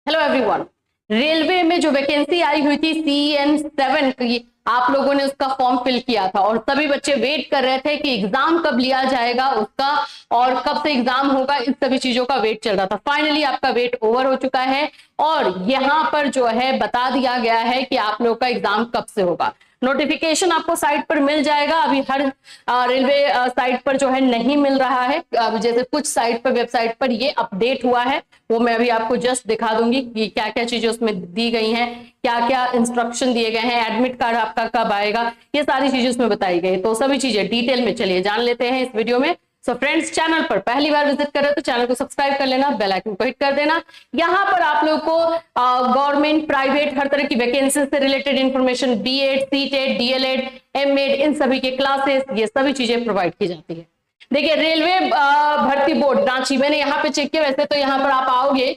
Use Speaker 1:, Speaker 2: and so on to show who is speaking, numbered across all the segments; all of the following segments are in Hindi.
Speaker 1: Hello everyone. रेलवे में जो वैकेंसी आई हुई थी CN7 की, आप लोगों ने उसका फॉर्म फिल किया था और सभी बच्चे वेट कर रहे थे कि एग्जाम कब लिया जाएगा उसका और कब से एग्जाम होगा। इन सभी चीजों का वेट चल रहा था। फाइनली आपका वेट ओवर हो चुका है और यहाँ पर जो है बता दिया गया है कि आप लोग का एग्जाम कब से होगा। नोटिफिकेशन आपको साइट पर मिल जाएगा। अभी हर रेलवे साइट पर जो है नहीं मिल रहा है। जैसे कुछ साइट पर, वेबसाइट पर ये अपडेट हुआ है, वो मैं अभी आपको जस्ट दिखा दूंगी कि क्या क्या चीजें उसमें दी गई हैं, क्या क्या इंस्ट्रक्शन दिए गए हैं, एडमिट कार्ड आपका कब आएगा, ये सारी चीजें उसमें बताई गई। तो सभी चीजें डिटेल में चलिए जान लेते हैं इस वीडियो में। सो फ्रेंड्स, चैनल पर पहली बार विजिट कर रहे हो तो चैनल को सब्सक्राइब कर लेना, बेल आइकन को हिट कर देना। यहाँ पर आप लोग को गवर्नमेंट, प्राइवेट, हर तरह की वैकेंसी से related information, BEd, CTET, DElEd, MEd, इन सभी के क्लासेस, ये सभी चीजें प्रोवाइड की जाती है। देखिए, रेलवे भर्ती बोर्ड रांची, मैंने यहाँ पे चेक किया। वैसे तो यहाँ पर आप आओगे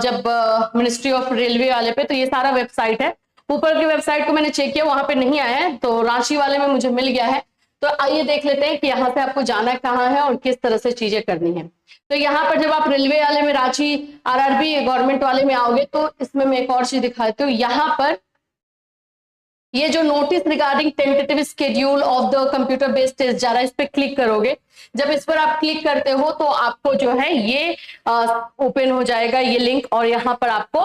Speaker 1: जब मिनिस्ट्री ऑफ रेलवे वाले पे, तो ये सारा वेबसाइट है। ऊपर की वेबसाइट को मैंने चेक किया, वहां पे नहीं आया है, तो रांची वाले में मुझे मिल गया है। तो आइए देख लेते हैं कि यहाँ से आपको जाना कहाँ है और किस तरह से चीजें करनी है। तो यहाँ पर जब आप रेलवे वाले में, रांची आरआरबी गवर्नमेंट वाले में आओगे, तो इसमें मैं एक और चीज दिखाती हूँ। यहाँ पर ये जो notice regarding tentative schedule of the computer based test जा रहा है, इस पर क्लिक करोगे। जब इस पर आप क्लिक करते हो तो आपको जो है ये ओपन हो जाएगा ये लिंक, और यहाँ पर आपको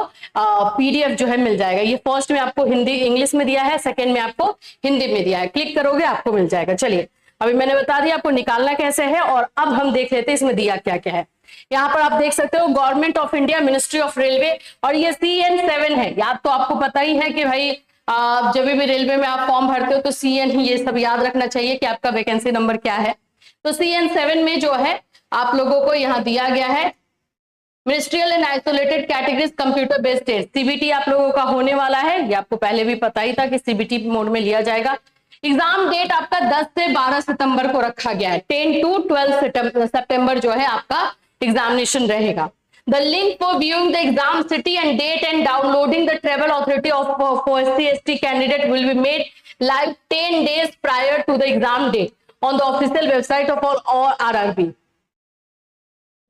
Speaker 1: पीडीएफ जो है मिल जाएगा। ये फर्स्ट में आपको हिंदी इंग्लिश में दिया है, सेकेंड में आपको हिंदी में दिया है। क्लिक करोगे आपको मिल जाएगा। चलिए, अभी मैंने बता दिया आपको निकालना कैसे है, और अब हम देख लेते हैं इसमें दिया क्या क्या है। यहाँ पर आप देख सकते हो government of India, ministry of railway, और ये CN7 है। याद तो आपको पता ही है कि भाई जब भी रेलवे में आप फॉर्म भरते हो तो CN ही, ये सब याद रखना चाहिए कि आपका वैकेंसी नंबर क्या है। तो CN7 में जो है आप लोगों को यहाँ दिया गया है ministerial and isolated categories computer based test, CBT आप लोगों का होने वाला है। ये आपको पहले भी पता ही था कि CBT मोड में लिया जाएगा। एग्जाम डेट आपका 10 से 12 सितंबर को रखा गया है। 10 to 12 सितंबर जो है आपका एग्जामिनेशन रहेगा। The link for viewing the exam city and date and downloading the travel authority of for SC/ST candidate will be made live 10 days prior to the exam date on the official website of all RRB।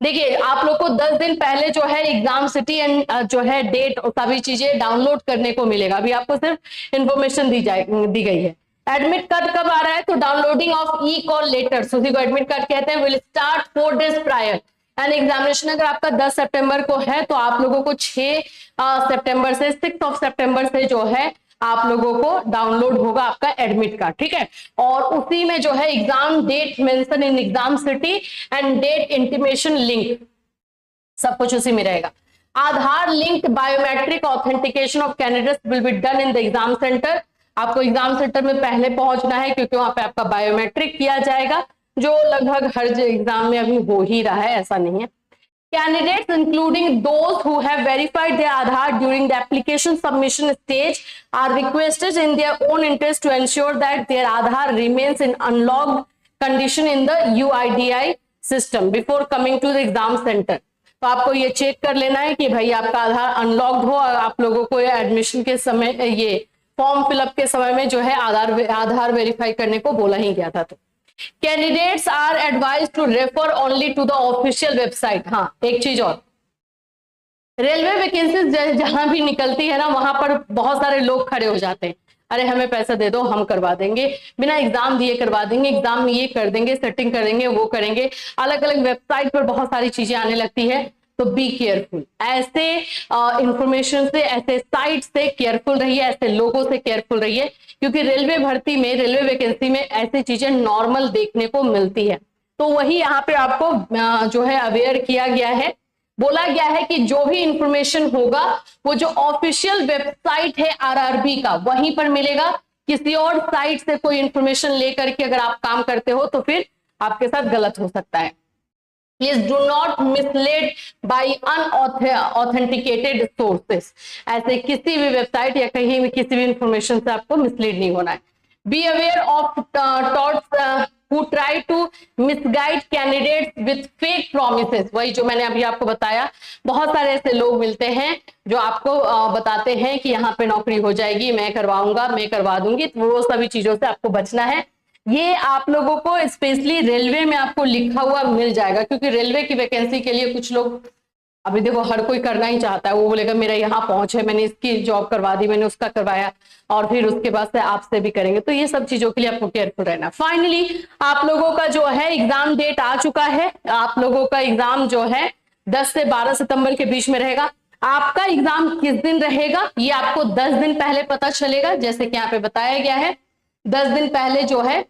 Speaker 1: देखिए, आप लोग को 10 दिन पहले जो है एग्जाम सिटी एंड जो है डेट और सभी चीजें डाउनलोड करने को मिलेगा। अभी आपको सिर्फ इंफॉर्मेशन दी गई है। एडमिट कार्ड कब आ रहा है? तो डाउनलोडिंग ऑफ ई-कॉल लेटर्स, उसी को एडमिट कार्ड कहते हैं, will start 4 days prior. And examination अगर आपका 10 सितंबर को है तो आप लोगों को 6 सितंबर से, 6 सितंबर से जो है आप लोगों को डाउनलोड होगा आपका एडमिट कार्ड। ठीक है, और उसी में जो है exam date mention in exam city and date intimation link, सब कुछ उसी में रहेगा। Aadhaar linked biometric authentication of candidates will be done in the exam centre. आपको एग्जाम सेंटर में पहले पहुंचना है, क्योंकि वहां पे आपका बायोमेट्रिक किया जाएगा, जो लगभग हर एग्जाम में अभी हो ही रहा है, ऐसा नहीं है। Candidates, including those who have verified their Aadhaar during the application submission stage, are requested in their own interest to ensure that their Aadhaar remains in unlocked condition in the UIDAI system before coming to the exam center। तो आपको ये चेक कर लेना है कि भाई आपका आधार अनलॉक्ड हो, और आप लोगों को एडमिशन के समय, ये फॉर्म फिलअप के समय में जो है आधार वेरीफाई करने को बोला ही गया था। तो candidates are advise to refer only to the official website. हाँ, एक चीज और, रेलवे वैकेंसी जहां भी निकलती है ना, वहां पर बहुत सारे लोग खड़े हो जाते हैं, अरे हमें पैसा दे दो, हम करवा देंगे, बिना एग्जाम दिए करवा देंगे, एग्जाम में ये कर देंगे, सेटिंग कर देंगे, वो करेंगे। अलग अलग वेबसाइट पर बहुत सारी चीजें आने लगती है। तो बी केयरफुल, ऐसे इंफॉर्मेशन से, ऐसे साइट से केयरफुल रहिए, ऐसे लोगों से केयरफुल रहिए, क्योंकि रेलवे भर्ती में, रेलवे वैकेंसी में ऐसी चीजें नॉर्मल देखने को मिलती है। तो वही यहाँ पे आपको जो है अवेयर किया गया है। बोला गया है कि जो भी इंफॉर्मेशन होगा वो जो ऑफिशियल वेबसाइट है आरआरबी का, वहीं पर मिलेगा। किसी और साइट से कोई इंफॉर्मेशन लेकर के अगर आप काम करते हो तो फिर आपके साथ गलत हो सकता है। Please do not mislead by unauthenticated sources। ऐसे किसी भी वेबसाइट या कहीं भी किसी भी इंफॉर्मेशन से आपको मिसलीड नहीं होना है। Be aware of thoughts who try to misguide candidates with fake promises। वही जो मैंने अभी आपको बताया, बहुत सारे ऐसे लोग मिलते हैं जो आपको बताते हैं कि यहाँ पे नौकरी हो जाएगी, मैं करवाऊंगा, मैं करवा दूंगी। तो वो सभी चीजों से आपको बचना है। ये आप लोगों को स्पेशली रेलवे में आपको लिखा हुआ मिल जाएगा, क्योंकि रेलवे की वैकेंसी के लिए कुछ लोग अभी देखो हर कोई करना ही चाहता है, वो बोलेगा मेरा यहाँ पहुंच है, मैंने इसकी जॉब करवा दी, मैंने उसका करवाया, और फिर उसके बाद से आपसे भी करेंगे। तो ये सब चीजों के लिए आपको केयरफुल रहना। फाइनली आप लोगों का जो है एग्जाम डेट आ चुका है। आप लोगों का एग्जाम जो है 10 से 12 सितंबर के बीच में रहेगा। आपका एग्जाम किस दिन रहेगा ये आपको 10 दिन पहले पता चलेगा, जैसे कि यहाँ पे बताया गया है। 10 दिन पहले जो है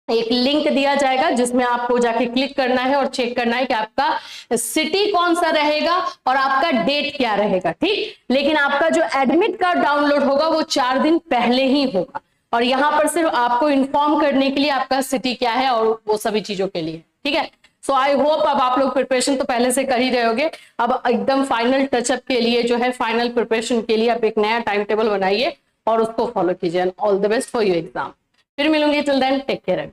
Speaker 1: एक लिंक दिया जाएगा जिसमें आपको जाके क्लिक करना है और चेक करना है कि आपका सिटी कौन सा रहेगा और आपका डेट क्या रहेगा, ठीक। लेकिन आपका जो एडमिट कार्ड डाउनलोड होगा वो 4 दिन पहले ही होगा, और यहां पर सिर्फ आपको इन्फॉर्म करने के लिए आपका सिटी क्या है और वो सभी चीजों के लिए, ठीक है। सो आई होप अब आप लोग प्रिपरेशन तो पहले से कर ही रहे होगे, अब एकदम फाइनल टचअप के लिए जो है, फाइनल प्रिपरेशन के लिए आप एक नया टाइम टेबल बनाइए और उसको फॉलो कीजिए। All the best for your exam. फिर मिलूंगी, टिल देन टेक केयर।